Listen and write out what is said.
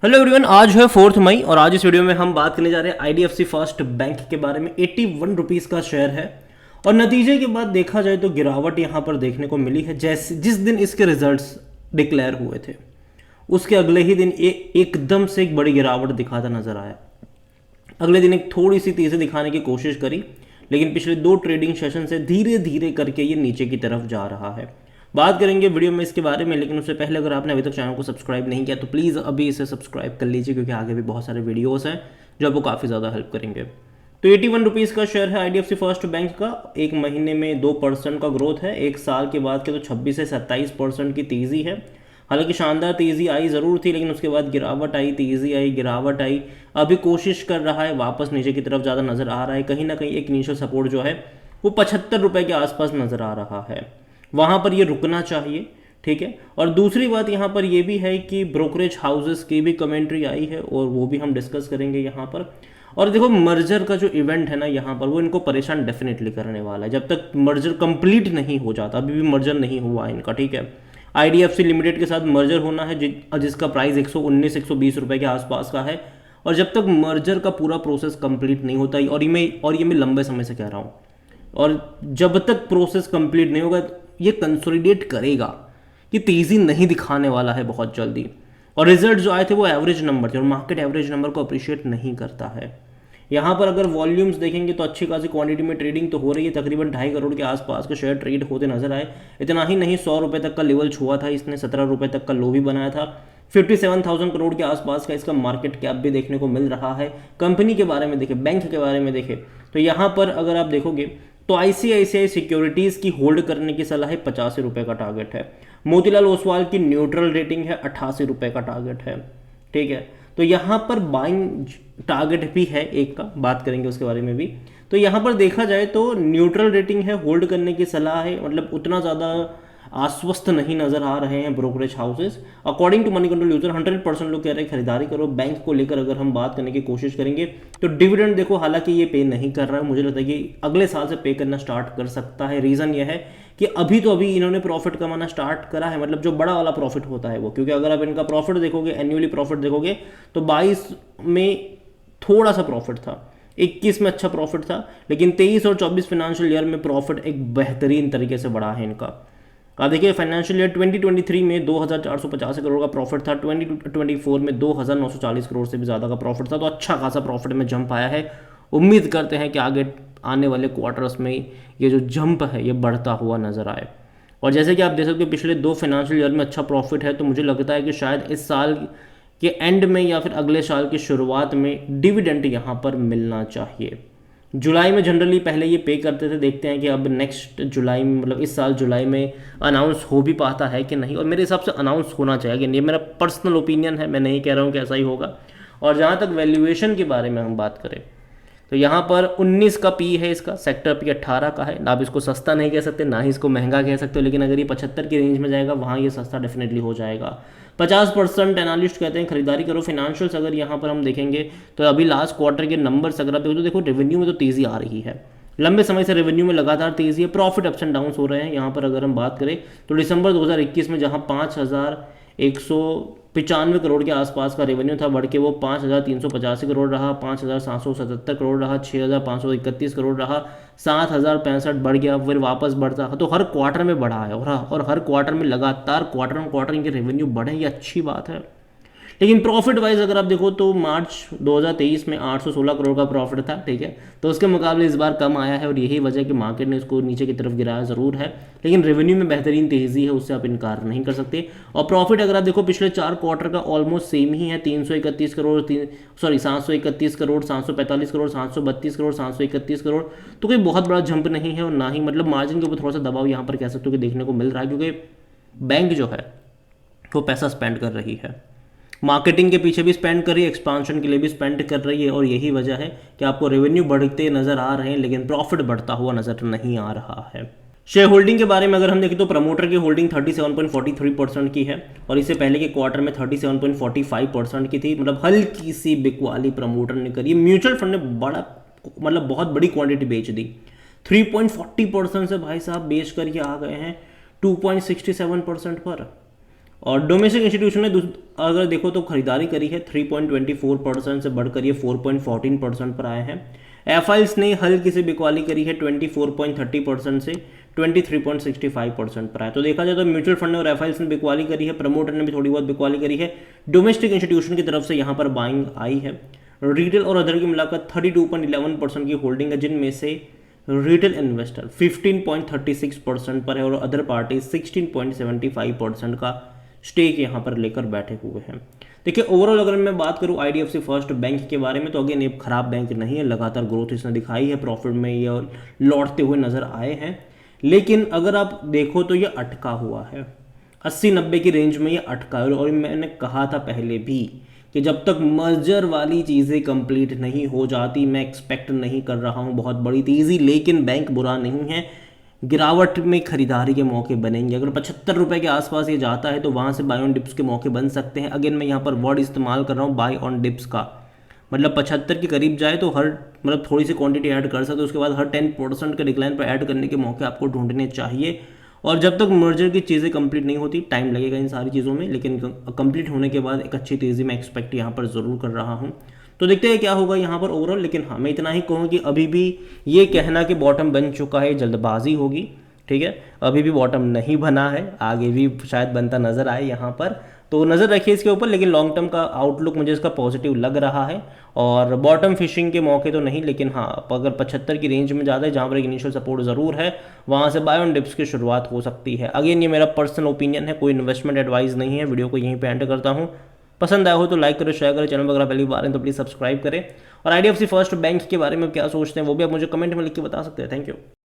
Hello everyone, आज है 4 मई और आज इस वीडियो में हम बात करने जा रहे हैं आईडीएफसी फर्स्ट बैंक के बारे में। 81 रुपीज़ का शेयर है और नतीजे के बाद देखा जाए तो गिरावट यहाँ पर देखने को मिली है। जैसे जिस दिन इसके रिजल्ट्स डिक्लेयर हुए थे उसके अगले ही दिन एकदम से एक बड़ी गिरावट दिखाता नजर आया। अगले दिन एक थोड़ी सी तेज़ी दिखाने की कोशिश करी, लेकिन पिछले 2 ट्रेडिंग सेशन से धीरे धीरे करके ये नीचे की तरफ जा रहा है। बात करेंगे वीडियो में इसके बारे में, लेकिन उससे पहले अगर आपने अभी तक चैनल को सब्सक्राइब नहीं किया तो प्लीज़ अभी इसे सब्सक्राइब कर लीजिए, क्योंकि आगे भी बहुत सारे वीडियोस हैं जो आपको काफ़ी ज़्यादा हेल्प करेंगे। तो 81 रुपीज़ का शेयर है आईडीएफसी फर्स्ट बैंक का। एक महीने में 2% का ग्रोथ है, एक साल के बाद के तो 26 से 27% की तेज़ी है। हालांकि शानदार तेज़ी आई ज़रूर थी, लेकिन उसके बाद गिरावट आई, तेज़ी आई, गिरावट आई। अभी कोशिश कर रहा है, वापस नीचे की तरफ ज़्यादा नज़र आ रहा है। कहीं ना कहीं एक इनिशियल सपोर्ट जो है वो 75 रुपये के आसपास नज़र आ रहा है, वहाँ पर ये रुकना चाहिए। ठीक है। और दूसरी बात यहाँ पर ये भी है कि ब्रोकरेज हाउसेस की भी कमेंट्री आई है और वो भी हम डिस्कस करेंगे यहाँ पर। और देखो, मर्जर का जो इवेंट है ना यहाँ पर, वो इनको परेशान डेफिनेटली करने वाला है। जब तक मर्जर कंप्लीट नहीं हो जाता, अभी भी मर्जर नहीं हुआ इनका, ठीक है। आईडीएफसी लिमिटेड के साथ मर्जर होना है जिसका प्राइस 119-120 रुपये के आसपास का है। और जब तक मर्जर का पूरा प्रोसेस कंप्लीट नहीं होता, और ये मैं लंबे समय से कह रहा हूँ, और जब तक प्रोसेस कंप्लीट नहीं होगा ये कंसोलिडेट करेगा कि तेज़ी नहीं दिखाने वाला है बहुत जल्दी। और रिजल्ट जो आए थे वो एवरेज नंबर थे और मार्केट एवरेज नंबर को अप्रिशिएट नहीं करता है। यहाँ पर अगर वॉल्यूम्स देखेंगे तो अच्छी खासी क्वांटिटी में ट्रेडिंग तो हो रही है, तकरीबन 2.5 करोड़ के आसपास के शेयर ट्रेड होते नजर आए। इतना ही नहीं, 100 रुपये तक का लेवल छुआ था इसने, 17 रुपये तक का लो भी बनाया था। 57,000 करोड़ के आसपास का इसका मार्केट कैप भी देखने को मिल रहा है। कंपनी के बारे में देखें, बैंक के बारे में देखें तो यहाँ पर अगर आप देखोगे तो आईसीआईसीआई सिक्योरिटीज की होल्ड करने की सलाह है, 85 रुपये का टारगेट है। मोतीलाल ओसवाल की न्यूट्रल रेटिंग है, 88 रुपये का टारगेट है। ठीक है। तो यहाँ पर बाइंग टारगेट भी है एक का, बात करेंगे उसके बारे में भी। तो यहाँ पर देखा जाए तो न्यूट्रल रेटिंग है, होल्ड करने की सलाह है, मतलब उतना ज़्यादा आश्वस्त नहीं नजर आ रहे हैं brokerage houses. According to Moneycontrol user 100% लोग कह रहे हैं खरीदारी करो। बैंक को लेकर अगर हम बात करने की कोशिश करेंगे तो डिविडेंड देखो, हालांकि ये पे नहीं कर रहा है, मुझे लगता है कि अगले साल से पे करना स्टार्ट कर सकता है। रीज़न ये है कि अभी इन्होंने प्रॉफिट कमाना स्टार्ट करा है, मतलब जो बड़ा वाला प्रॉफिट होता है वो, क्योंकि अगर आप इनका प्रॉफिट देखोगे, एनुअली प्रॉफिट देखोगे तो 22 में थोड़ा सा प्रॉफिट था, 21 में अच्छा प्रॉफिट था, लेकिन 23 और 24 फाइनेंशियल ईयर में प्रॉफिट एक बेहतरीन तरीके से बढ़ा है इनका। आप देखिए, फाइनेंशियल ईयर 2023 में 2,485 करोड़ का प्रॉफिट था, 2024 में 2,940 करोड़ से भी ज़्यादा का प्रॉफिट था। तो अच्छा खासा प्रॉफिट में जंप आया है। उम्मीद करते हैं कि आगे आने वाले क्वार्टर्स में ये जो जंप है ये बढ़ता हुआ नजर आए। और जैसे कि आप देख सकते हो पिछले 2 फाइनेंशियल ईयर में अच्छा प्रॉफिट है, तो मुझे लगता है कि शायद इस साल के एंड में या फिर अगले साल की शुरुआत में डिविडेंड यहाँ पर मिलना चाहिए। जुलाई में जनरली पहले ये पे करते थे, देखते हैं कि अब नेक्स्ट जुलाई में, मतलब इस साल जुलाई में अनाउंस हो भी पाता है कि नहीं। और मेरे हिसाब से अनाउंस होना चाहिए, ये मेरा पर्सनल ओपिनियन है, मैं नहीं कह रहा हूँ कि ऐसा ही होगा। और जहाँ तक वैल्यूएशन के बारे में हम बात करें तो यहाँ पर 19 का पी है इसका, सेक्टर पी 18 का है। ना आप इसको सस्ता नहीं कह सकते, ना ही इसको महंगा कह सकते हो, लेकिन अगर ये 75 की रेंज में जाएगा वहाँ ये सस्ता डेफिनेटली हो जाएगा। 50% एनालिस्ट कहते हैं खरीदारी करो। फिनेंशियल्स अगर यहाँ पर हम देखेंगे तो अभी लास्ट क्वार्टर के नंबर्स अगर आप देखो तो देखो रेवेन्यू में तो तेज़ी आ रही है, लंबे समय से रेवेन्यू में लगातार तेज़ी है। प्रॉफिट अप्स एंड डाउन्स हो रहे हैं। यहाँ पर अगर हम बात करें तो दिसंबर 2021 में जहाँ 5,195 करोड़ के आसपास का रेवेन्यू था, बढ़ के वो 5,385 करोड़ रहा, 5,777 करोड़ रहा, 6,531 करोड़ रहा, 7,065 बढ़ गया, फिर वापस बढ़ता। तो हर क्वार्टर में बढ़ा है और हर क्वार्टर में लगातार क्वार्टर ऑन क्वार्टर इनके रेवेन्यू बढ़े, ये अच्छी बात है। लेकिन प्रॉफिट वाइज अगर आप देखो तो मार्च 2023 में 816 करोड़ का प्रॉफिट था, ठीक है। तो उसके मुकाबले इस बार कम आया है और यही वजह कि मार्केट ने इसको नीचे की तरफ गिराया ज़रूर है, लेकिन रेवेन्यू में बेहतरीन तेज़ी है, उससे आप इनकार नहीं कर सकते। और प्रॉफिट अगर आप देखो पिछले 4 क्वार्टर का ऑलमोस्ट सेम ही है, 331 करोड़ 731 करोड़, 745 करोड़, 732 करोड़, 731 करोड़। तो कोई बहुत बड़ा जंप नहीं है और ना ही मतलब मार्जिन के ऊपर थोड़ा सा दबाव यहाँ पर कह सकते हो कि देखने को मिल रहा है, क्योंकि बैंक जो है वो पैसा स्पेंड कर रही है, मार्केटिंग के पीछे भी स्पेंड कर रही है, एक्सपांशन के लिए भी स्पेंड कर रही है। और यही वजह है कि आपको रेवेन्यू बढ़ते नजर आ रहे हैं लेकिन प्रॉफिट बढ़ता हुआ नजर नहीं आ रहा है। शेयर होल्डिंग के बारे में अगर हम देखें तो प्रमोटर की होल्डिंग 37.43% की है और इससे पहले के क्वार्टर में 37.45% की थी, मतलब हल्की सी बिकवाली प्रमोटर ने करी। म्यूचुअल फंड ने बड़ा मतलब बहुत बड़ी क्वांटिटी बेच दी, 3.40% से भाई साहब बेच करके आ गए हैं 2.67% पर। और डोमेस्टिक इंस्टीट्यूशन ने अगर देखो तो खरीदारी करी है 3.24% से बढ़कर ये 4.14% पर आए हैं। एफआईएल्स ने हल्की से बिकवाली करी है 24.30% से 23.65% पर आए। तो देखा जाए तो म्यूचुअल फंड और एफआईएल्स ने बिकवाली करी है, प्रमोटर ने भी थोड़ी बहुत बिकवाली करी है, डोमेस्टिक इंस्टीट्यूशन की तरफ से यहाँ पर बाइंग आई है। रिटेल और अदर की मिलाकर 32.11% की होल्डिंग है, जिनमें से रिटेल इन्वेस्टर 15.36% पर है और अदर पार्टी 16.75% का स्टेक यहाँ पर लेकर बैठे हुए हैं। देखिए ओवरऑल अगर मैं बात करूँ आईडीएफसी फर्स्ट बैंक के बारे में, तो अगेन ये खराब बैंक नहीं है, लगातार ग्रोथ इसने दिखाई है, प्रॉफिट में ये लौटते हुए नजर आए हैं। लेकिन अगर आप देखो तो ये अटका हुआ है 80-90 की रेंज में, ये अटका है। और मैंने कहा था पहले भी कि जब तक मर्जर वाली चीज़ें कंप्लीट नहीं हो जाती, मैं एक्सपेक्ट नहीं कर रहा हूँ बहुत बड़ी तेज़ी, लेकिन बैंक बुरा नहीं है, गिरावट में खरीदारी के मौके बनेंगे। अगर 75 रुपये के आसपास ये जाता है तो वहाँ से बाय ऑन डिप्स के मौके बन सकते हैं। अगेन मैं यहाँ पर वर्ड इस्तेमाल कर रहा हूँ बाय ऑन डिप्स का, मतलब 75 के करीब जाए तो हर मतलब थोड़ी सी क्वांटिटी ऐड कर सकते हो, उसके बाद हर 10% के डिक्लाइन पर ऐड करने के मौके आपको ढूंढने चाहिए। और जब तक मर्जर की चीज़ें कंप्लीट नहीं होती, टाइम लगेगा इन सारी चीज़ों में, लेकिन कंप्लीट होने के बाद एक अच्छी तेज़ी में एक्सपेक्ट यहाँ पर ज़रूर कर रहा हूँ। तो देखते हैं क्या होगा यहाँ पर ओवरऑल। लेकिन हाँ, मैं इतना ही कहूँ कि अभी भी ये कहना कि बॉटम बन चुका है जल्दबाजी होगी, ठीक है। अभी भी बॉटम नहीं बना है, आगे भी शायद बनता नज़र आए यहाँ पर, तो नज़र रखिए इसके ऊपर। लेकिन लॉन्ग टर्म का आउटलुक मुझे इसका पॉजिटिव लग रहा है, और बॉटम फिशिंग के मौके तो नहीं, लेकिन हाँ अगर 75 की रेंज में ज़्यादा है जहाँ पर एक इनिशियल सपोर्ट ज़रूर है, वहाँ से बाय ऑन डिप्स की शुरुआत हो सकती है। अगेन ये मेरा पर्सनल ओपिनियन है, कोई इन्वेस्टमेंट एडवाइस नहीं है। वीडियो को यहीं पे एंड करता हूँ। पसंद आया हो तो लाइक करें, शेयर करें, चैनल वगैरह पहली बार है तो प्लीज़ सब्सक्राइब करें। और आईडीएफसी फर्स्ट बैंक के बारे में क्या सोचते हैं वो भी आप मुझे कमेंट में लिख के बता सकते हैं। Thank you.